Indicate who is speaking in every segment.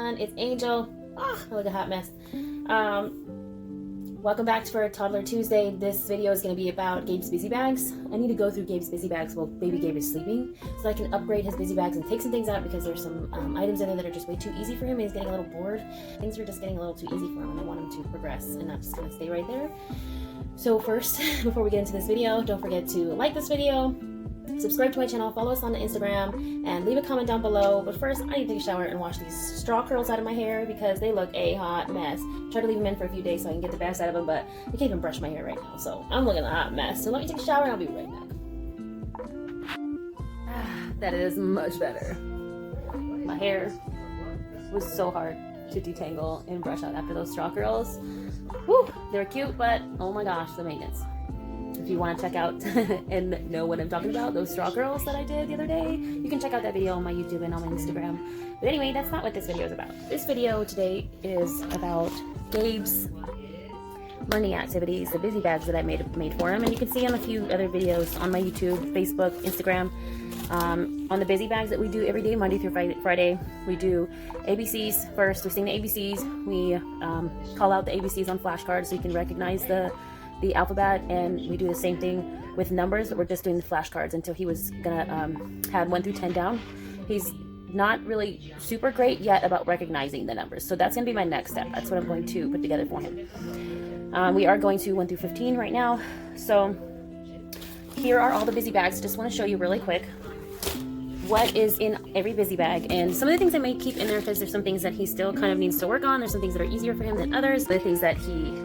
Speaker 1: everyone, it's Angel. I look a hot mess. Welcome back for Toddler Tuesday. This video is going to be about Gabe's busy bags. I need to go through Gabe's busy bags while baby Gabe is sleeping so I can upgrade his busy bags and take some things out because there's some items in there that are just way too easy for him and he's getting a little bored. Things are just getting a little too easy for him and I want him to progress and not just kind of stay right there. So first, before we get into this video, don't forget to like this video, subscribe to my channel, follow us on Instagram, and leave a comment down below. But first, I need to take a shower and wash these straw curls out of my hair because they look a hot mess. Try to leave them in for a few days so I can get the best out of them, but I can't even brush my hair right now, so I'm looking a hot mess. So let me take a shower and I'll be right back. That is much better. My hair was so hard to detangle and brush out after those straw curls. Whew, they were cute, but oh my gosh, the maintenance. If you want to check out and know what I'm talking about, those straw curls that I did the other day, you can check out that video on my YouTube and on my Instagram. But anyway, that's not what this video is about. This video today is about Gabe's learning activities, the busy bags that I made for him. And you can see on a few other videos on my YouTube, Facebook, Instagram, on the busy bags that we do every day, Monday through Friday. We do ABCs first. We sing the ABCs. We call out the ABCs on flashcards so you can recognize the alphabet, and we do the same thing with numbers, but we're just doing the flashcards until he was gonna had 1 through 10 down. He's not really super great yet about recognizing the numbers, so that's gonna be my next step. That's what I'm going to put together for him. We are going to 1 through 15 right now. So here are all the busy bags. Just want to show you really quick what is in every busy bag, and some of the things I may keep in there because there's some things that he still kind of needs to work on. There's some things that are easier for him than others. The things that he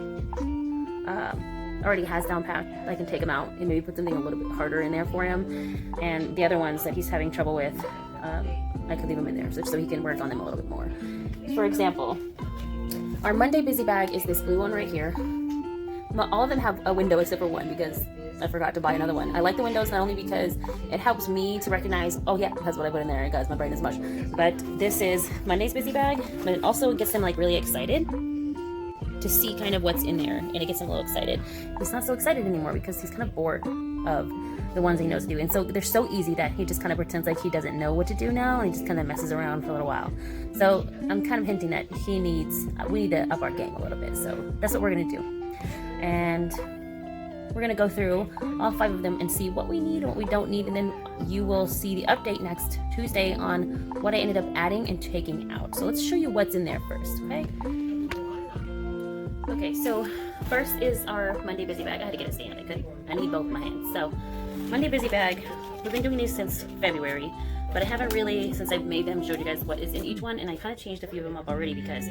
Speaker 1: already has down packed, I can take them out and maybe put something a little bit harder in there for him. And the other ones that he's having trouble with, I could leave them in there so he can work on them a little bit more. For example, our Monday busy bag is this blue one right here. All of them have a window except for one because I forgot to buy another one. I like the windows not only because it helps me to recognize, oh yeah, that's what I put in there, guys, my brain is mush. But this is Monday's busy bag, but it also gets him like really excited to see kind of what's in there, and it gets him a little excited. He's not so excited anymore because he's kind of bored of the ones he knows to do, and so they're so easy that he just kind of pretends like he doesn't know what to do now, and he just kind of messes around for a little while. So I'm kind of hinting that we need to up our game a little bit, so that's what we're gonna do. And we're gonna go through all 5 of them and see what we need and what we don't need, and then you will see the update next Tuesday on what I ended up adding and taking out. So let's show you what's in there first, okay? Okay, so first is our Monday busy bag. I had to get a stand. I need both my hands. So Monday busy bag, we've been doing these since February, but I haven't really, since I've made them, showed you guys what is in each one, and I kind of changed a few of them up already because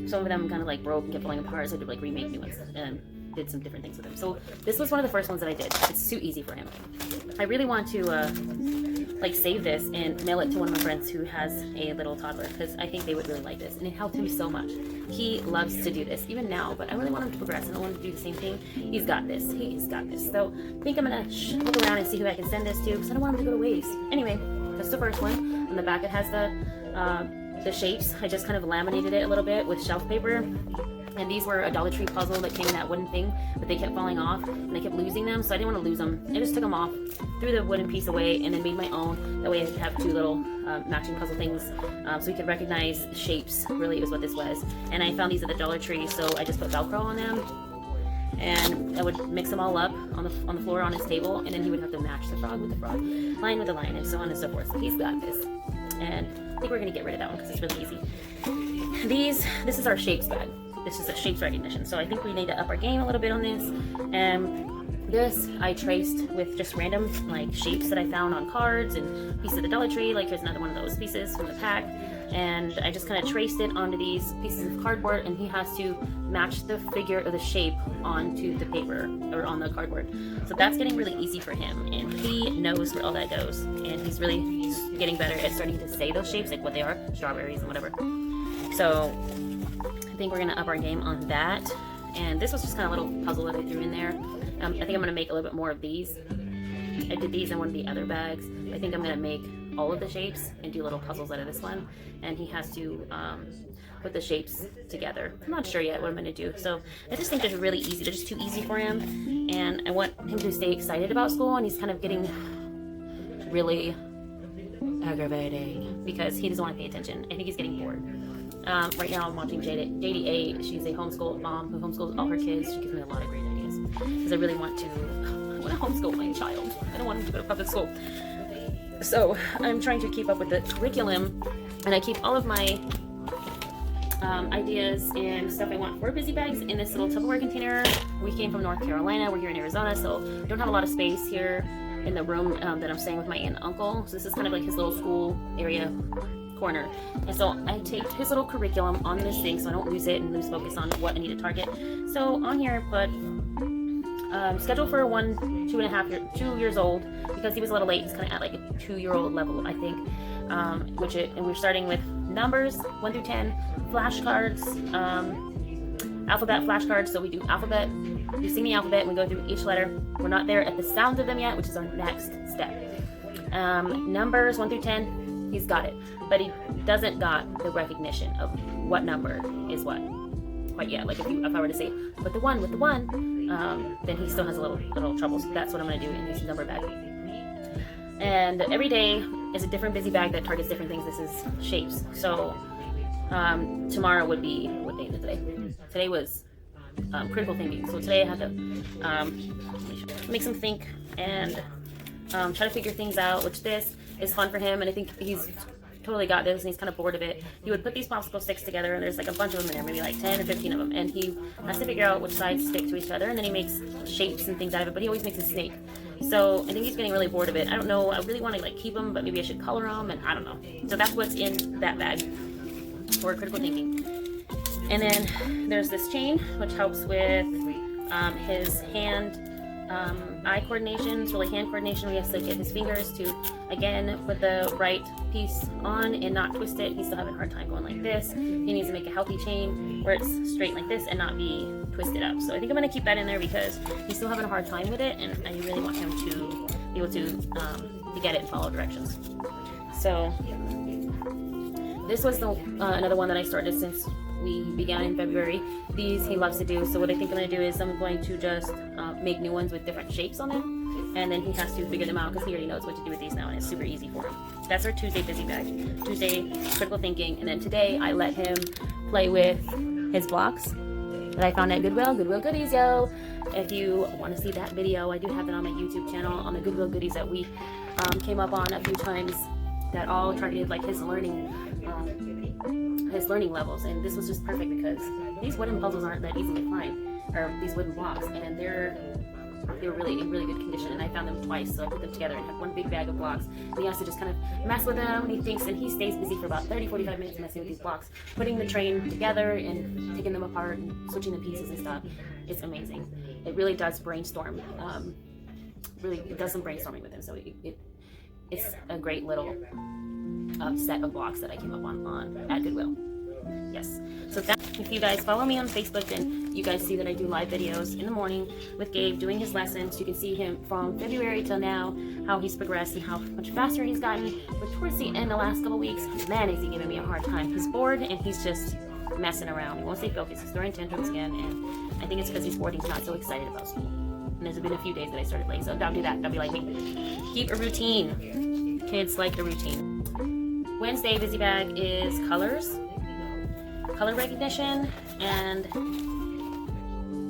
Speaker 1: some of them kind of like broke and kept falling apart, so I had to like remake new ones and did some different things with them. So this was one of the first ones that I did. It's too easy for him. I really want to like save this and mail it to one of my friends who has a little toddler because I think they would really like this, and it helped him so much. He loves to do this even now, but I really want him to progress and I want him to do the same thing. He's got this. He's got this. So I think I'm gonna look around and see who I can send this to because I don't want him to go to waste. Anyway, that's the first one. On the back it has the shapes. I just kind of laminated it a little bit with shelf paper. And these were a Dollar Tree puzzle that came in that wooden thing, but they kept falling off and I kept losing them, so I didn't want to lose them. I just took them off, threw the wooden piece away, and then made my own. That way I could have 2 little matching puzzle things, so you could recognize shapes, really is what this was. And I found these at the Dollar Tree, so I just put Velcro on them, and I would mix them all up on the floor on his table, and then he would have to match the frog with the frog, lion with the lion, and so on and so forth. So he's got this, and I think we're going to get rid of that one because it's really easy. This is our shapes bag. This is a shapes recognition, so I think we need to up our game a little bit on this. This I traced with just random like shapes that I found on cards and pieces of the Dollar Tree. Like here's another one of those pieces from the pack, and I just kind of traced it onto these pieces of cardboard, and he has to match the figure or the shape onto the paper or on the cardboard. So that's getting really easy for him, and he knows where all that goes, and he's really getting better at starting to say those shapes, like what they are, strawberries and whatever. So I think we're gonna up our game on that. And this was just kind of a little puzzle that I threw in there. I think I'm gonna make a little bit more of these. I did these in one of the other bags. I think I'm gonna make all of the shapes and do little puzzles out of this one. And he has to put the shapes together. I'm not sure yet what I'm gonna do. So I just think they're really easy. They're just too easy for him. And I want him to stay excited about school, and he's kind of getting really aggravating because he doesn't want to pay attention. I think he's getting bored. Right now I'm watching JDA. She's a homeschool mom who homeschools all her kids. She gives me a lot of great ideas because I really want to homeschool my child. I don't want him to go to public school. So I'm trying to keep up with the curriculum, and I keep all of my ideas and stuff I want for busy bags in this little Tupperware container. We came from North Carolina. We're here in Arizona, so don't have a lot of space here in the room that I'm staying with my aunt and uncle. So this is kind of like his little school area corner. And so I taped his little curriculum on this thing so I don't lose it and lose focus on what I need to target. So on here I put schedule for 2 years old, because he was a little late. He's kind of at like a 2-year-old level, I think. And we're starting with numbers 1 through 10, flashcards, alphabet flashcards. So we do alphabet, we sing the alphabet, and we go through each letter. We're not there at the sound of them yet, which is our next step. Numbers 1 through 10, he's got it, but he doesn't got the recognition of what number is what quite yet. Like if I were to say put the 1 with the 1, then he still has a little trouble. So that's what I'm going to do in his number bag. And every day is a different busy bag that targets different things. This is shapes. So tomorrow would be, what day is it today? Today was critical thinking. So today I had to make him think and try to figure things out, which this is fun for him, and I think he's totally got this, and he's kind of bored of it. He would put these popsicle sticks together, and there's like a bunch of them in there, maybe like 10 or 15 of them, and he has to figure out which sides stick to each other, and then he makes shapes and things out of it, but he always makes a snake. So I think he's getting really bored of it. I don't know, I really want to like keep them, but maybe I should color them, and I don't know. So that's what's in that bag for critical thinking. And then there's this chain, which helps with his hand eye coordination. It's really hand coordination. We have to get his fingers to, again, put the right piece on and not twist it. He's still having a hard time going like this. He needs to make a healthy chain where it's straight like this and not be twisted up. So I think I'm going to keep that in there because he's still having a hard time with it, and I really want him to be able to get it and follow directions. So this was another one that I started since we began in February. These he loves to do, so what I think I'm going to do is I'm going to just make new ones with different shapes on them, and then he has to figure them out because he already knows what to do with these now, and it's super easy for him. That's our Tuesday busy bag. Tuesday critical thinking, and then today I let him play with his blocks that I found at Goodwill. Goodwill Goodies, yo! If you want to see that video, I do have it on my YouTube channel on the Goodwill Goodies that we came up on a few times that all targeted like his learning levels, and this was just perfect because these wooden puzzles aren't that easy to find, or these wooden blocks, and they were really in really good condition, and I found them twice, so I put them together and have one big bag of blocks, and he has to just kind of mess with them, and he thinks, and he stays busy for about 30-45 minutes messing with these blocks, putting the train together and taking them apart and switching the pieces and stuff. It's amazing. It really does brainstorm, it does some brainstorming with him, so it's a great little set of blocks that I came up on at Goodwill. Yes. So if you guys follow me on Facebook, then you guys see that I do live videos in the morning with Gabe doing his lessons. You can see him from February till now, how he's progressed and how much faster he's gotten. But towards the end, the last couple weeks, man, is he giving me a hard time. He's bored and he's just messing around. He won't stay focused. He's throwing tantrums again, and I think it's because he's bored. He's not so excited about school. And there's been a few days that I started late, so don't do that. Don't be like me. Keep a routine. Kids like a routine. Wednesday busy bag is color recognition, and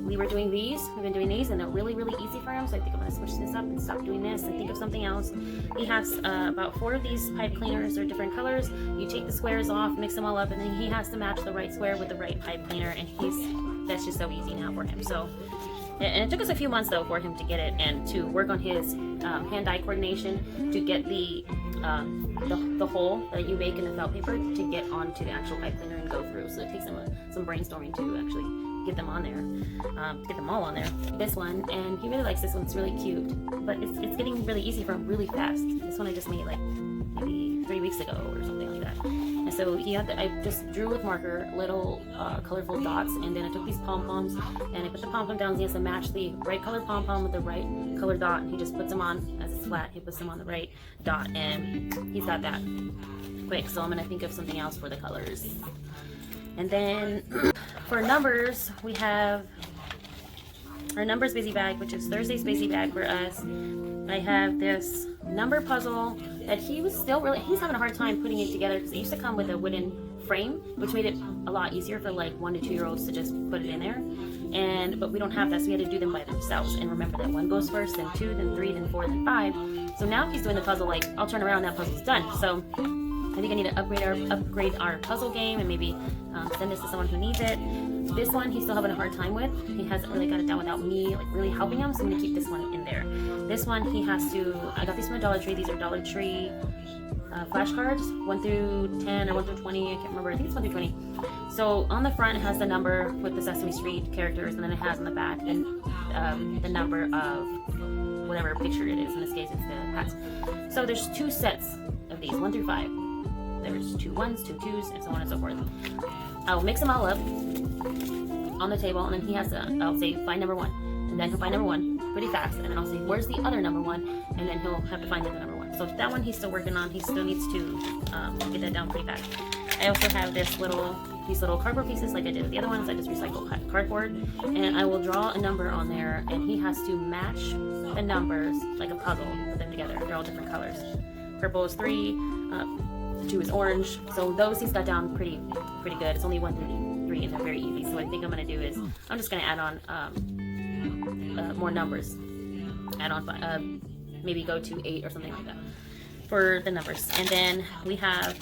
Speaker 1: we were doing these. We've been doing these, and they're really, really easy for him. So I think I'm gonna switch this up and stop doing this and think of something else. He has about 4 of these pipe cleaners. They're different colors. You take the squares off, mix them all up, and then he has to match the right square with the right pipe cleaner. And that's just so easy now for him. So. And it took us a few months though for him to get it and to work on his hand-eye coordination to get the hole that you make in the felt paper to get onto the actual pipe cleaner and go through. So it takes him some brainstorming to actually get them on there, get them all on there. This one, and he really likes this one. It's really cute, but it's getting really easy for him really fast. This one I just made like maybe 3 weeks ago or something like that. And so I just drew with marker little colorful dots, and then I took these pom-poms and I put the pom-pom down. He has to match the right color pom-pom with the right color dot, and he just puts them on as it's flat. He puts them on the right dot, and he's got that quick. So I'm gonna think of something else for the colors. And then for numbers, we have our numbers busy bag, which is Thursday's busy bag for us. I have this number puzzle that he's having a hard time putting it together because it used to come with a wooden frame, which made it a lot easier for like 1 to 2 year olds to just put it in there. But we don't have that, so we had to do them by themselves. And remember that 1 goes first, then 2, then 3, then 4, then 5. So now if he's doing the puzzle, like I'll turn around, that puzzle's done. So I think I need to upgrade our puzzle game and maybe send this to someone who needs it. This one he's still having a hard time with. He hasn't really got it done without me like really helping him, so I'm gonna keep this one in there. This one he has to, I got these from the Dollar Tree. These are Dollar Tree flashcards, 1 through 10 or 1 through 20, I can't remember, I think it's 1 through 20. So on the front it has the number with the Sesame Street characters, and then it has on the back the number of whatever picture it is. In this case it's the hats. So there's 2 sets of these, 1 through 5. There's 2 1s, 2 2s, and so on and so forth. I'll mix them all up on the table, and then he has to, I'll say find number 1, and then he'll find number 1 pretty fast, and then I'll say where's the other number 1, and then he'll have to find the other number 1. So that one he's still working on. He still needs to get that down pretty fast. I also have these little cardboard pieces like I did with the other ones. I just recycle cardboard, and I will draw a number on there, and he has to match the numbers like a puzzle, put them together. They're all different colors. Purple is 3, 2 is orange. So those he's got down pretty good. It's only 1 through 3, and they're very easy. So what I think I'm gonna do is I'm just gonna add on more numbers. Add on maybe go to 8 or something like that for the numbers. And then we have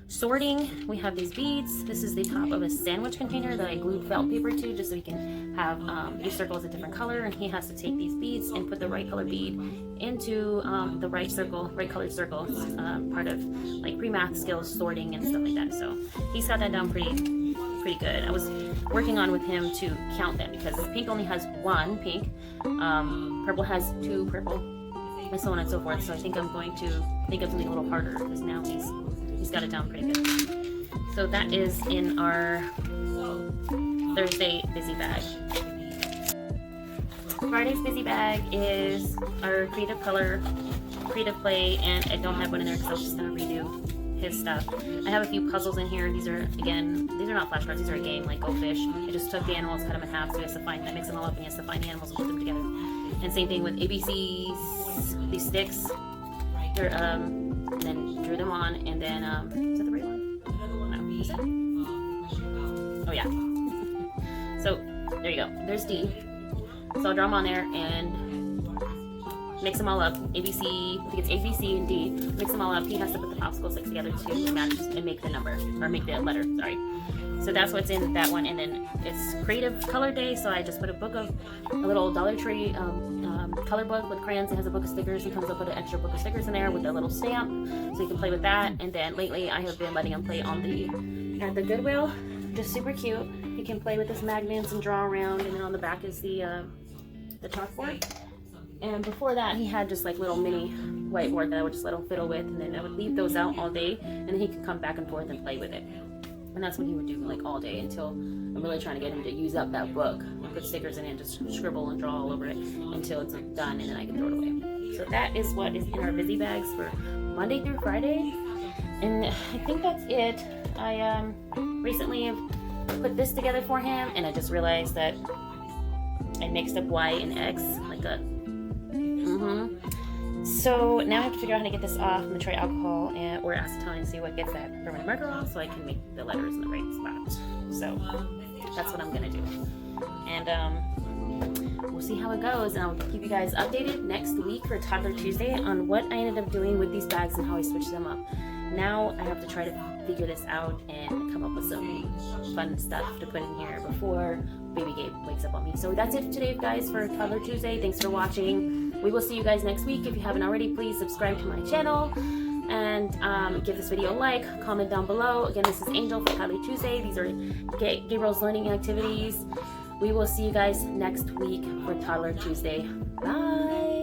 Speaker 1: sorting. We have these beads. This is the top of a sandwich container that I glued felt paper to, just so we can have each circle is a different color, and he has to take these beads and put the right color bead into the right colored circle, part of like pre-math skills, sorting and stuff like that. So he's got that down pretty good. I was working on with him to count them, because pink only has 1 pink, purple has 2 purple, and so on and so forth. So I think I'm going to think of something a little harder, because now he's got it down pretty good. So that is in our Thursday busy bag. Friday's busy bag is our creative play, and I don't have one in there because I was just gonna redo his stuff. I have a few puzzles in here. These are not flashcards, these are a game like Go Fish. I just took the animals, cut them in half, so he has to I mix them all up, and he has to find the animals and put them together. And same thing with ABCs, these sticks. They're and then drew them on, and then is that the right one? No, is it? Oh yeah. So there you go. There's D. So I'll draw them on there and mix them all up. ABC, I think it's A, B, C, and D. Mix them all up. He has to put the popsicle sticks together to match and make the number, or make the letter, sorry. So that's what's in that one. And then it's Creative Color Day, so I just put a little Dollar Tree color book with crayons. It has a book of stickers. Sometimes I'll put an extra book of stickers in there with a little stamp, so you can play with that. And then lately I have been letting him play at the Goodwill. Just super cute. He can play with his magnets and draw around, and then on the back is the chalkboard. And before that, he had just like little mini whiteboard that I would just let him fiddle with, and then I would leave those out all day, and then he could come back and forth and play with it. And that's what he would do like all day, until I'm really trying to get him to use up that book. I put stickers in it, just scribble and draw all over it until it's done, and then I can throw it away. So that is what is in our busy bags for Monday through Friday. And I think that's it. I recently have put this together for him, and I just realized that I mixed up Y and X like a So now I have to figure out how to get this off. I'm gonna try alcohol or acetone and see what gets that permanent marker off, so I can make the letters in the right spot. So that's what I'm gonna do, and we'll see how it goes, and I'll keep you guys updated next week for Toddler Tuesday on what I ended up doing with these bags and how I switched them up. Now I have to try to figure this out and come up with some fun stuff to put in here before Baby Gabe wakes up on me. So that's it today, guys, for Toddler Tuesday. Thanks for watching. We will see you guys next week. If you haven't already, please subscribe to my channel and give this video a like, comment down below. Again, this is Angel for Toddler Tuesday. These are Gabriel's learning activities. We will see you guys next week for Toddler Tuesday. Bye!